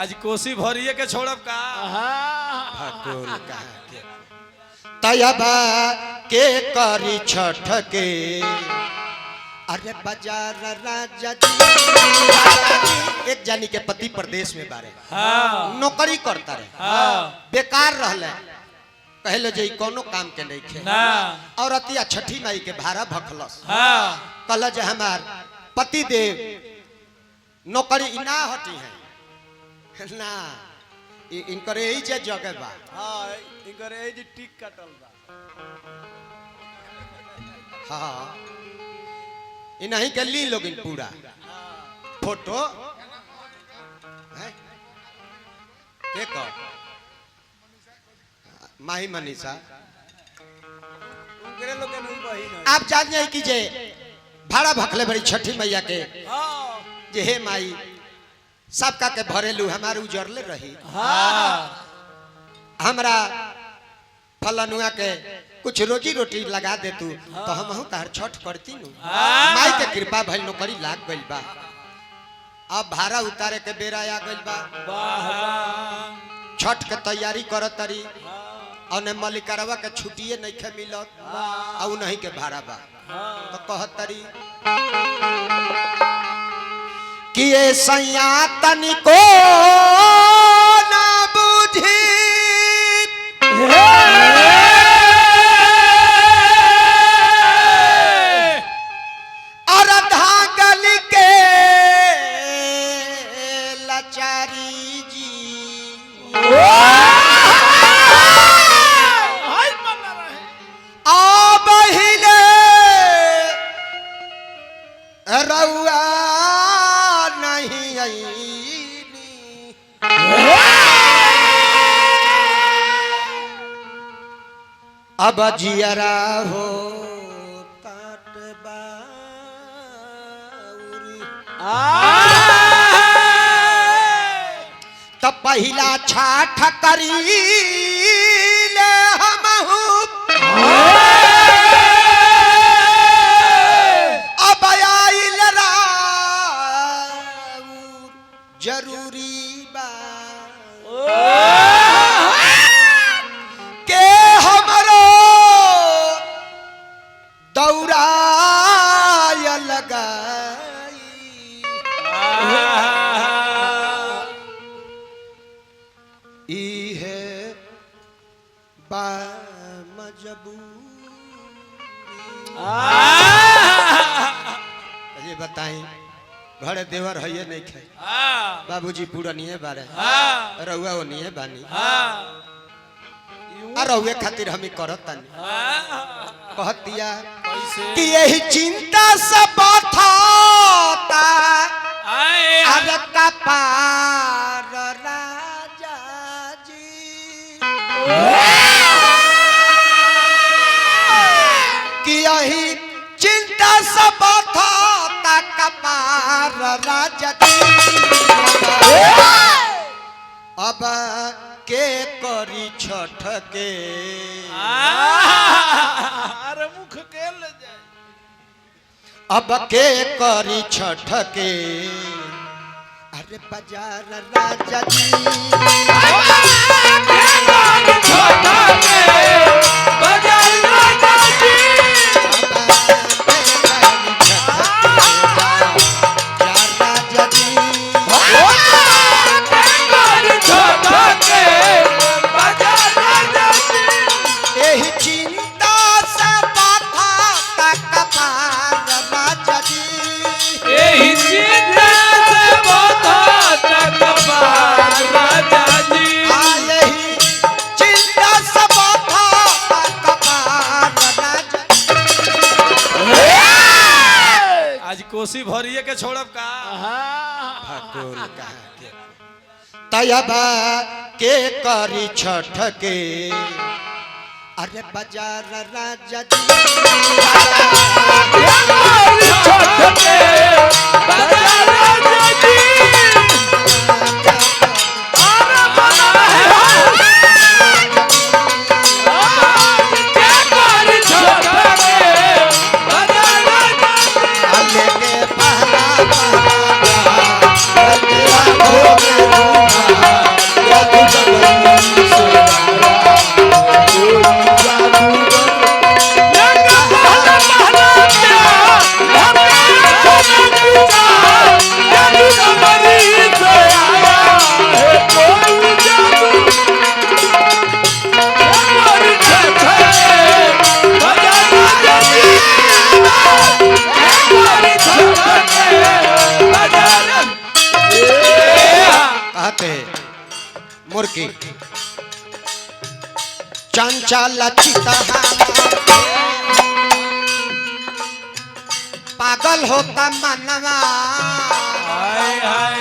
आज कोसी भरिए के छोड़ब का भगोल कहा के तयबा के करी छठ के अरे बाजार राजा जी एक जानी के पति प्रदेश में बारे नौकरी करता रहे बेकार रहले कहले जे कोनो काम के नहीं खे और अतिया छठी माई के भाड़ा भखलस कहल जे हमार पति देव नौकरी ना हटी है ना इनकर यही जे जगह बा हां इनकर यही जे टिक कटल बा हां इन्हीं के ली लोग इन पूरा फोटो है के कर माही मनीषा उनकरे लोग के नहीं बहिन आप जान जाए कि जे भाड़ा भखले बड़ी छठी मैया के हां जे हे माई सबका के भरेलू हमार उजरले रही हमरा फलनुआ के कुछ रोजी रोटी लगा दे तू तो हम तार छठ करती नु माई के कृपा भइल नौकरी लाग गइल बा अब भाड़ा उतारे के बेरा आ गइल बा छठ के तैयारी करत तरी और ने मलिकरवा के छुट्टिए नहीं खे मिलत और नहीं के भाड़ा बा तो कहत तरी कि ये सैया तनिको ना बुझी और धागल के लाचारी जी आ बहिले रउआ नहीं आईनी अब जियरा हो तो पहला छाठ करी ले हम अब आइल जरूरी बा के हमरो दौड़ा लगाई ई है बा मजबूरी ये बताएं घर देवर है ये नहीं खे बाबूजी पूरा नहीं है बारे रउआ वो नहीं है बानी रउए खातिर हम करत तानी कहतिया कि यही चिंता सब था अरे का पार राजा जी कि यही चिंता सब था का पार राजा जी अब के करी छठ के अरे मुख के ले जाए अब के करी छठ के अरे बाजार राजा जी कोसी भरिए के छोड़ब का भगोल कहा के तयबा के करी छठ के अरे बाजार राजा जी छठ के बाजार राजा जी Oh, मुर्की चंचल चिता पागल होता मनवा हाय हाय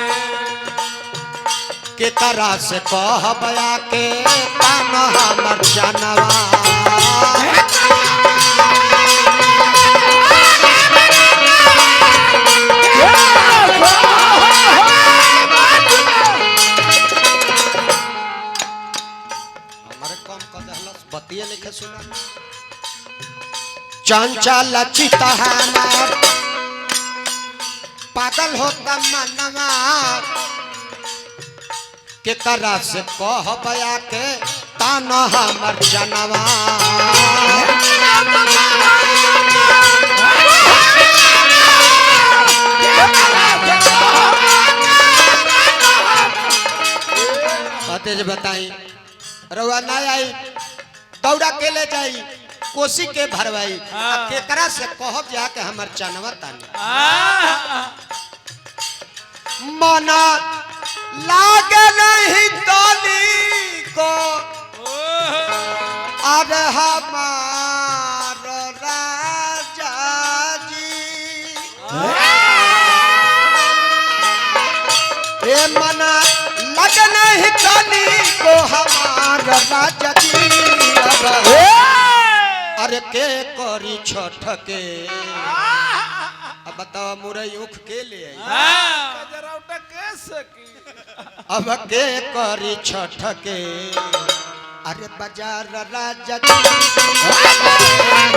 के तरह से कह बया के तान हमर जनवा हमारे कम कदहलस बतिया लिखे सुना चंचल चिता हमार पागल होता मनवा के तरह से कह बया के तान हमर जनवा तेज बताई रउआ ना आई दौड़ा के ले जाई कोसी के भरवाई केकरा से कहब जाके हमर चनवा तानी मना लागे नहीं ताली को अब हमार राजा जी ए मना लगे नहीं ताली को हमार राजा जी अरे के करी छठ के अब बताओ मुरई उख के ले आई जरा कैसे की अब के करी छठ के अरे बाजार राजा जी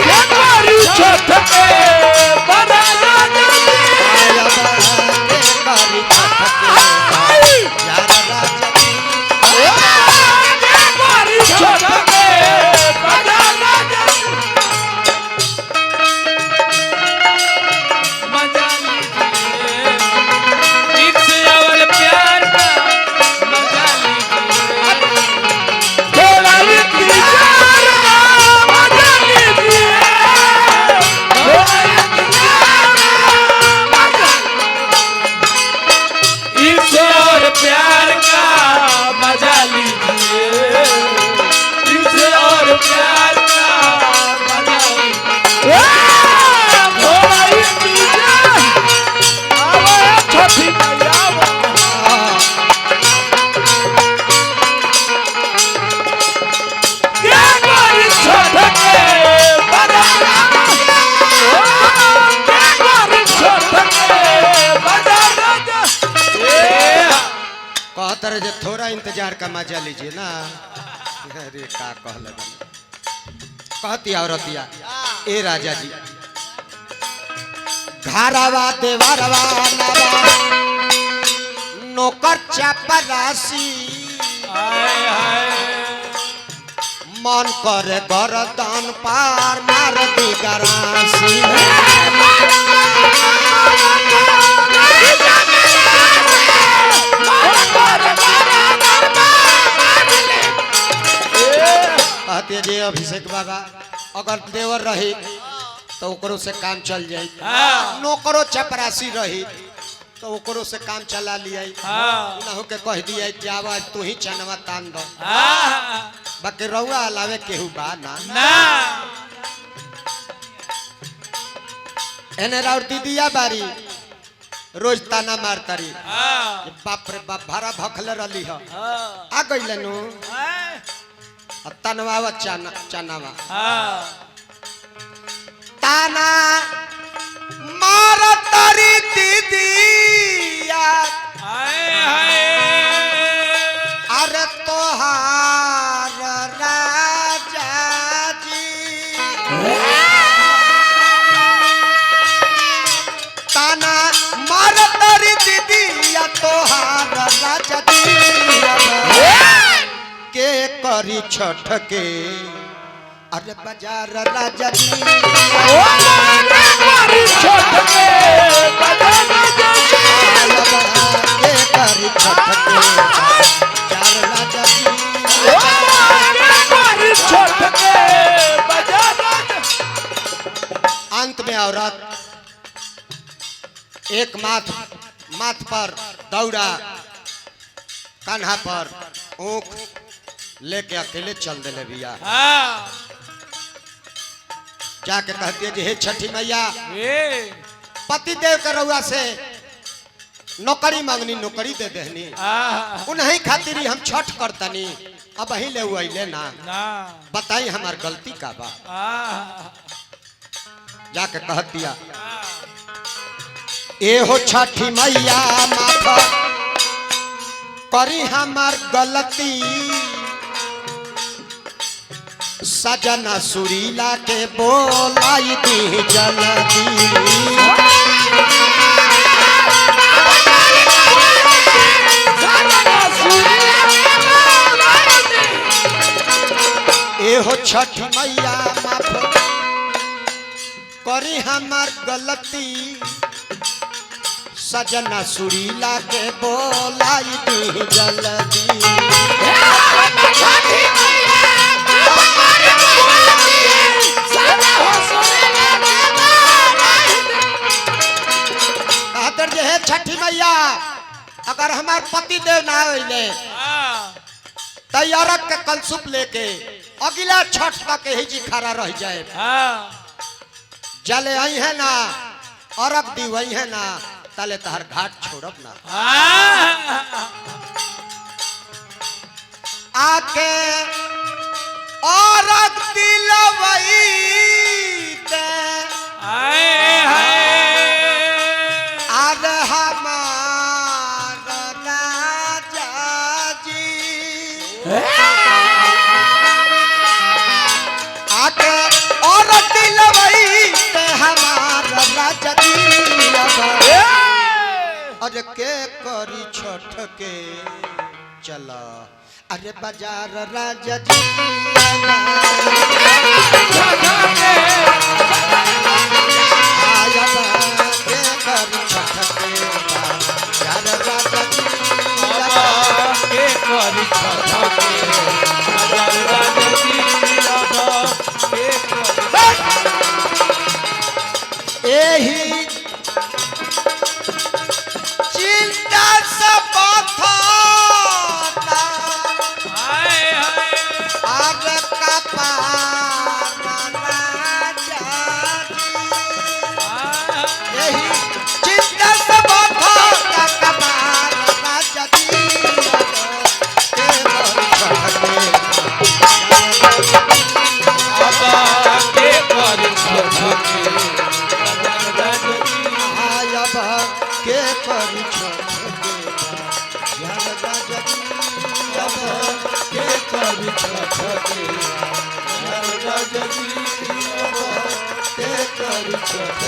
के करी छठ के बाजार राजा जी अब के करी छठ के बाजार राजा जी के करी छठ के बाजार राजा जी मजा लीजिए एक से अवल प्यार का मजा लीजिए थोड़ा इंतजार का मजा लीजिए थोड़ा इंतजार मजा एक से और प्यार का मजा लीजिए एक से और प्यार का मजा लीजिए थोड़ा इंतजार आवा छठी मैया क्या करी छठ के बजारा क्या करी छठ के बजारा कहतर जे थोड़ा इंतजार का मजा लीजिए ना अरे का कहले कहती औरतिया ए राजा जी घरवा देवरवा नवा नौकर चपरासी हाय हाय मन करे गरदन पार मार दी गरासी कहते जे अभिषेक बाबा अगर देवर रही तो ओकरो से काम चल जाई नौकरो चपरासी रही तो ओकरो से काम चला लियाई ना हो के कह दिया कि आवाज तू ही चनवा तान दो बाकी रउआ अलावे केहू बा ना एने राउर दीदिया बारी रोज ताना मारतारी बाप रे बाप भारा भखले रली ह आ गइले नु तनवा चनवा ताना मारतारी दीदिया अरे तोहार राजा जी ताना मारतारी दीदिया तोहार राजा जी के करी छठ के अरे बाजार राजा जी करी छठ के बाजार राजा जी के करी छठ के बाजार राजा जी करी छठ के बाजार राजा अंत में औरत एक माथ पर दौड़ा कान्हा पर ऊख लेके अकेले चल दिले भैया। हाँ जाके कहती है जी हे छठी मैया ये पति देव के रउआ से नौकरी मांगनी नौकरी दे देहनी उन्हीं खातिर ही हम छठ करतनी अब ही ले अइले ना ना बताई हमार गलती का बा। जाके कह दिया ए हो छठी मैया माफ करी हमार गलती सजना सुरीला के बोलाई दी जल्दी। ए हो छठ मैया माफ करी हमार गलती सजना सुरीला के बोलाई दी जल्दी। आदर जे है छठी मैया अगर हमार पति देव ना अइले तैयारक के कलसुप लेके अगला छठ तक ही जी खड़ा रह जाए। जले आई है ना अरब दी वही है ना तले तहर घाट छोड़ब ना। आके अरब दिलवई ते आर हमार राजा जी आके और दिलवई ते हमार राजा जी अरे के करी छठ के चला अरे बाजार राजा जी आया के करी छठ के बाजार राजा जी के करी छठ के एही चिंता सब था आग का पारा यही चिंता सब था का पारा जदी के के करी छठ के करी छठ के के करी छठ